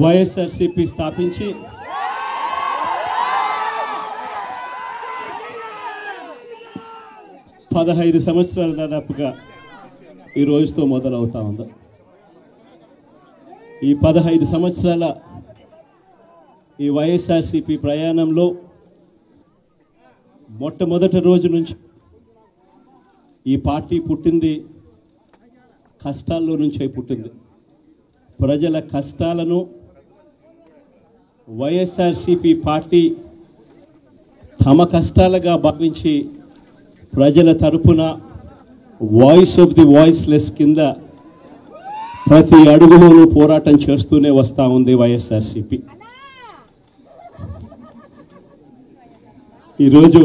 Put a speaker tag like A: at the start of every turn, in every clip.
A: వైఎస్ఆర్సీపీ స్థాపించి పదహైదు సంవత్సరాలు దాదాపుగా ఈ రోజుతో మొదలవుతా ఉంది. ఈ 15 సంవత్సరాల ఈ వైఎస్ఆర్సీపీ ప్రయాణంలో మొట్టమొదటి రోజు నుంచి ఈ పార్టీ పుట్టింది కష్టాల్లో నుంచే పుట్టింది. ప్రజల కష్టాలను వైఎస్ఆర్సీపీ పార్టీ తమ కష్టాలుగా భావించి ప్రజల తరపున వాయిస్ ఆఫ్ ది వాయిస్లెస్ కింద ప్రతి అడుగులోనూ పోరాటం చేస్తూనే వస్తూ ఉంది వైఎస్ఆర్సీపీ. ఈరోజు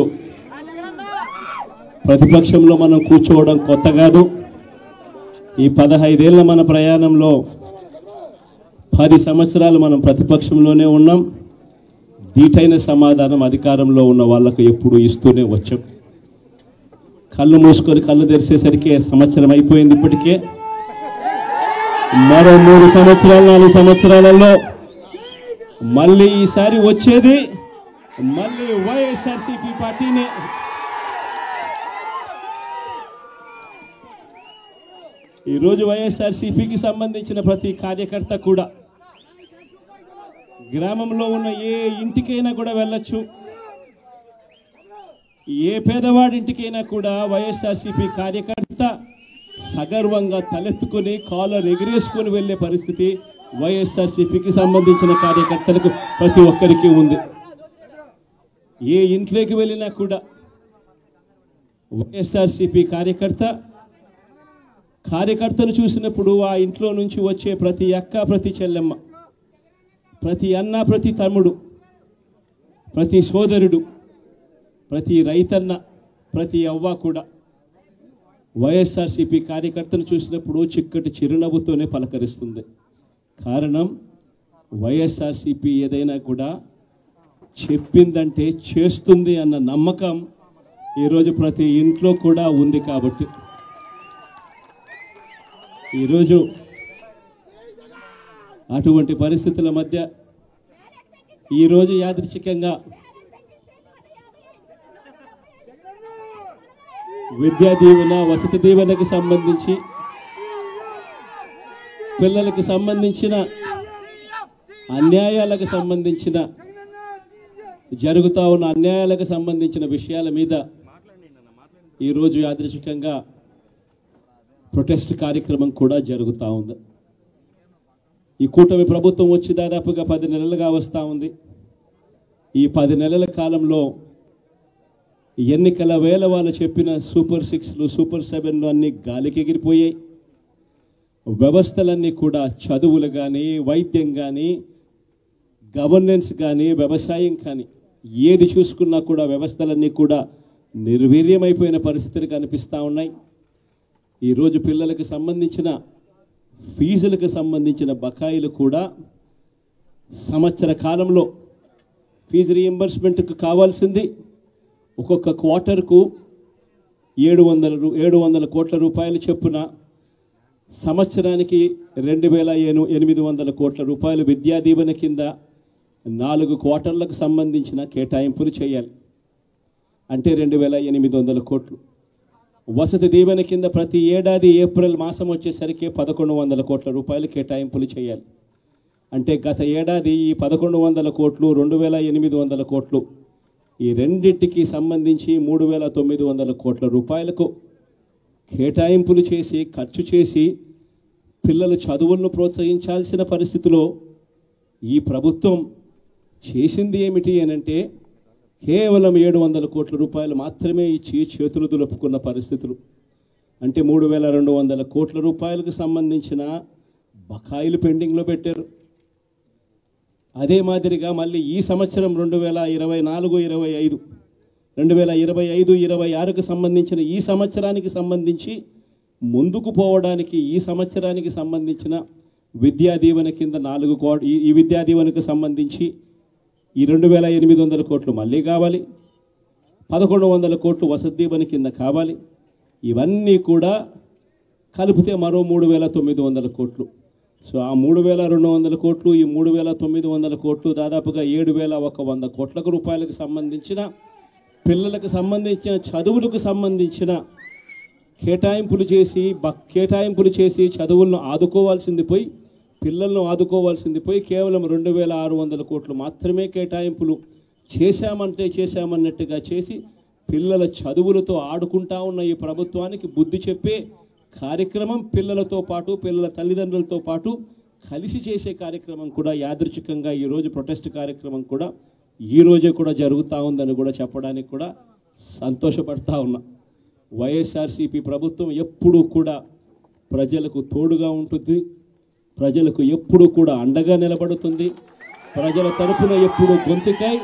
A: ప్రతిపక్షంలో మనం కూర్చోవడం కొత్త కాదు. ఈ 15 ఏళ్ల మన ప్రయాణంలో 10 సంవత్సరాలు మనం ప్రతిపక్షంలోనే ఉన్నాం. దీటైన సమాధానం అధికారంలో ఉన్న వాళ్ళకు ఎప్పుడు ఇస్తూనే వచ్చాం. కళ్ళు మూసుకొని కళ్ళు తెరిచేసరికి సంవత్సరం అయిపోయింది. ఇప్పటికే మరో 3 సంవత్సరాలు 4 సంవత్సరాలలో మళ్ళీ ఈసారి వచ్చేది మళ్ళీ వైఎస్ఆర్సీపీ పార్టీనే. ఈరోజు వైఎస్ఆర్సీపీకి సంబంధించిన ప్రతి కార్యకర్త కూడా గ్రామంలో ఉన్న ఏ ఇంటికైనా కూడా వెళ్ళొచ్చు. ఏ పేదవాడింటికైనా కూడా వైఎస్ఆర్సీపీ కార్యకర్త సగర్వంగా తలెత్తుకొని కాలర్ ఎగిరేసుకొని వెళ్ళే పరిస్థితి వైఎస్ఆర్సీపీకి సంబంధించిన కార్యకర్తలకు ప్రతి ఒక్కరికి ఉంది. ఏ ఇంట్లోకి వెళ్ళినా కూడా వైఎస్ఆర్సీపీ కార్యకర్తను చూసినప్పుడు ఆ ఇంట్లో నుంచి వచ్చే ప్రతి అక్క, ప్రతి చెల్లెమ్మ, ప్రతి అన్న, ప్రతి తమ్ముడు, ప్రతి సోదరుడు, ప్రతి రైతన్న, ప్రతి అవ్వ కూడా వైఎస్ఆర్సీపీ కార్యకర్తను చూసినప్పుడు చిక్కటి చిరునవ్వుతోనే పలకరిస్తుంది. కారణం వైఎస్ఆర్సీపీ ఏదైనా కూడా చెప్పిందంటే చేస్తుంది అన్న నమ్మకం ఈరోజు ప్రతి ఇంట్లో కూడా ఉంది. కాబట్టి ఈరోజు అటువంటి పరిస్థితుల మధ్య ఈరోజు యాదృచ్ఛికంగా విద్యా దీవెన, వసతి దీవెనకు సంబంధించి పిల్లలకు సంబంధించిన అన్యాయాలకు సంబంధించిన జరుగుతూ ఉన్న అన్యాయాలకు సంబంధించిన విషయాల మీద ఈరోజు యాదృచ్ఛికంగా ప్రొటెస్ట్ కార్యక్రమం కూడా జరుగుతూ ఉంది. ఈ కూటమి ప్రభుత్వం వచ్చి దాదాపుగా 10 నెలలుగా వస్తూ ఉంది. ఈ 10 నెలల కాలంలో ఎన్నికల వేళ వాళ్ళు చెప్పిన సూపర్ 6లు, సూపర్ 7లు అన్నీ గాలికి ఎగిరిపోయాయి. వ్యవస్థలన్నీ కూడా చదువులు కానీ, వైద్యం కానీ, గవర్నెన్స్ కానీ, వ్యవసాయం కానీ ఏది చూసుకున్నా కూడా వ్యవస్థలన్నీ కూడా నిర్వీర్యమైపోయిన పరిస్థితులు కనిపిస్తూ ఉన్నాయి. ఈరోజు పిల్లలకు సంబంధించిన ఫీజులకు సంబంధించిన బకాయిలు కూడా సంవత్సర కాలంలో ఫీజు రీయింబర్స్మెంట్కు కావాల్సింది ఒక్కొక్క క్వార్టర్కు 700 కోట్ల రూపాయలు చొప్పున సంవత్సరానికి 2,800 కోట్ల రూపాయలు విద్యా దీవెన కింద 4 క్వార్టర్లకు సంబంధించిన కేటాయింపులు చేయాలి. అంటే 2,800 కోట్లు. వసతి దీవెన కింద ప్రతి ఏడాది ఏప్రిల్ మాసం వచ్చేసరికి 1,100 కోట్ల రూపాయలు కేటాయింపులు చేయాలి. అంటే గత ఏడాది ఈ 1,100 కోట్లు, 2,800 కోట్లు ఈ రెండింటికి సంబంధించి 3,900 కోట్ల రూపాయలకు కేటాయింపులు చేసి ఖర్చు చేసి పిల్లల చదువులను ప్రోత్సహించాల్సిన పరిస్థితిలో ఈ ప్రభుత్వం చేసింది ఏమిటి అనంటే కేవలం 700 కోట్ల రూపాయలు మాత్రమే ఇచ్చి చేతులు దులుపుకున్న పరిస్థితులు. అంటే 3,200 కోట్ల రూపాయలకు సంబంధించిన బకాయిలు పెండింగ్లో పెట్టారు. అదే మాదిరిగా మళ్ళీ ఈ సంవత్సరం 2025-26కు సంబంధించిన ఈ సంవత్సరానికి సంబంధించి ముందుకు పోవడానికి ఈ సంవత్సరానికి సంబంధించిన విద్యా దీవెన కింద 4 కోట్లు, ఈ విద్యా దీవెనకు సంబంధించి ఈ 2,800 కోట్లు మళ్ళీ కావాలి. 1,100 కోట్లు వసతి దీవెన కింద కావాలి. ఇవన్నీ కూడా కలిపితే మరో 3,900 కోట్లు. సో ఆ 3,200 కోట్లు, ఈ 3,900 కోట్లు, దాదాపుగా 7,100 కోట్ల రూపాయలకు సంబంధించిన పిల్లలకు సంబంధించిన చదువులకు సంబంధించిన కేటాయింపులు చేసి చదువులను ఆదుకోవాల్సింది పోయి, పిల్లలను ఆదుకోవాల్సింది పోయి కేవలం 2,600 కోట్లు మాత్రమే కేటాయింపులు చేశామన్నట్టుగా చేసి పిల్లల చదువులతో ఆడుకుంటా ఉన్న ఈ ప్రభుత్వానికి బుద్ధి చెప్పే కార్యక్రమం పిల్లలతో పాటు, పిల్లల తల్లిదండ్రులతో పాటు కలిసి చేసే కార్యక్రమం కూడా యాదృచ్ఛికంగా ఈరోజు ప్రొటెస్ట్ కార్యక్రమం కూడా ఈ రోజే కూడా జరుగుతూ ఉందని కూడా చెప్పడానికి కూడా సంతోషపడతా ఉన్నా. వైఎస్ఆర్సీపీ ప్రభుత్వం ఎప్పుడూ కూడా ప్రజలకు తోడుగా ఉంటుంది, ప్రజలకు ఎప్పుడూ కూడా అండగా నిలబడుతుంది, ప్రజల తరపున ఎప్పుడూ గొంతుకై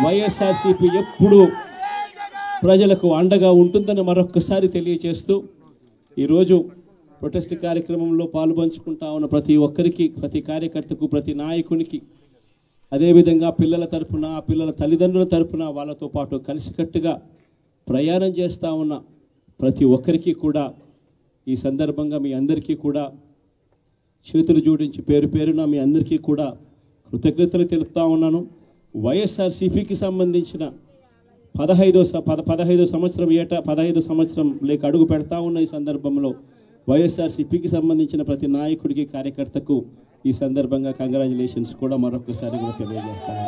A: వైఎస్ఆర్సీపీ ఎప్పుడూ ప్రజలకు అండగా ఉంటుందని మరొక్కసారి తెలియజేస్తూ ఈరోజు ప్రొటెస్ట్ కార్యక్రమంలో పాల్పంచుకుంటా ఉన్న ప్రతి ఒక్కరికి, ప్రతి కార్యకర్తకు, ప్రతి నాయకునికి, అదేవిధంగా పిల్లల తరపున, పిల్లల తల్లిదండ్రుల తరపున వాళ్ళతో పాటు కలిసికట్టుగా ప్రయాణం చేస్తూ ఉన్న ప్రతి ఒక్కరికి కూడా ఈ సందర్భంగా మీ అందరికీ కూడా చేతులు జోడించి పేరు పేరున మీ అందరికీ కూడా కృతజ్ఞతలు తెలుపుతా ఉన్నాను. వైఎస్ఆర్సీపీకి సంబంధించిన 15వ సంవత్సరం లేక అడుగు పెడతా ఉన్న ఈ సందర్భంలో వైఎస్ఆర్సీపీకి సంబంధించిన ప్రతి నాయకుడికి, కార్యకర్తకు ఈ సందర్భంగా కంగ్రాచులేషన్స్ కూడా మరొకసారి కూడా తెలియజేస్తాను.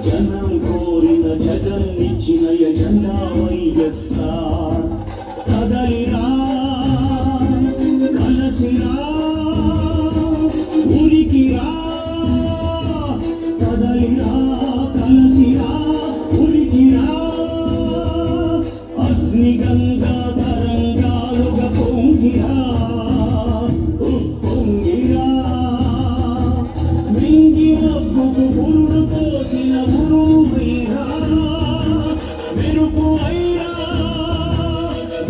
B: జనం కోరిన జగన్నిచ్చిన ఎజెండా వైఎస్ఆర్. కదలిరా కలసిరా ఉరికిరా, కదలిరా కలసిరా ఉరికిరా, అగ్నిగంగా తరంగాలుగా పొంగిరా ఉప్పొంగిరా, మింగి మబ్బుకు పురుడు పోసిన గురువైరా, మెరుపు అయిరా,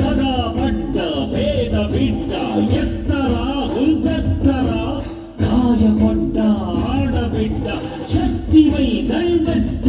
B: గదా పడ్డ పేద బిడ్డ ఎత్తరా హుందెత్తరా, గాయపడ్డ ఆడబిడ్డ శక్తివై దండెత్త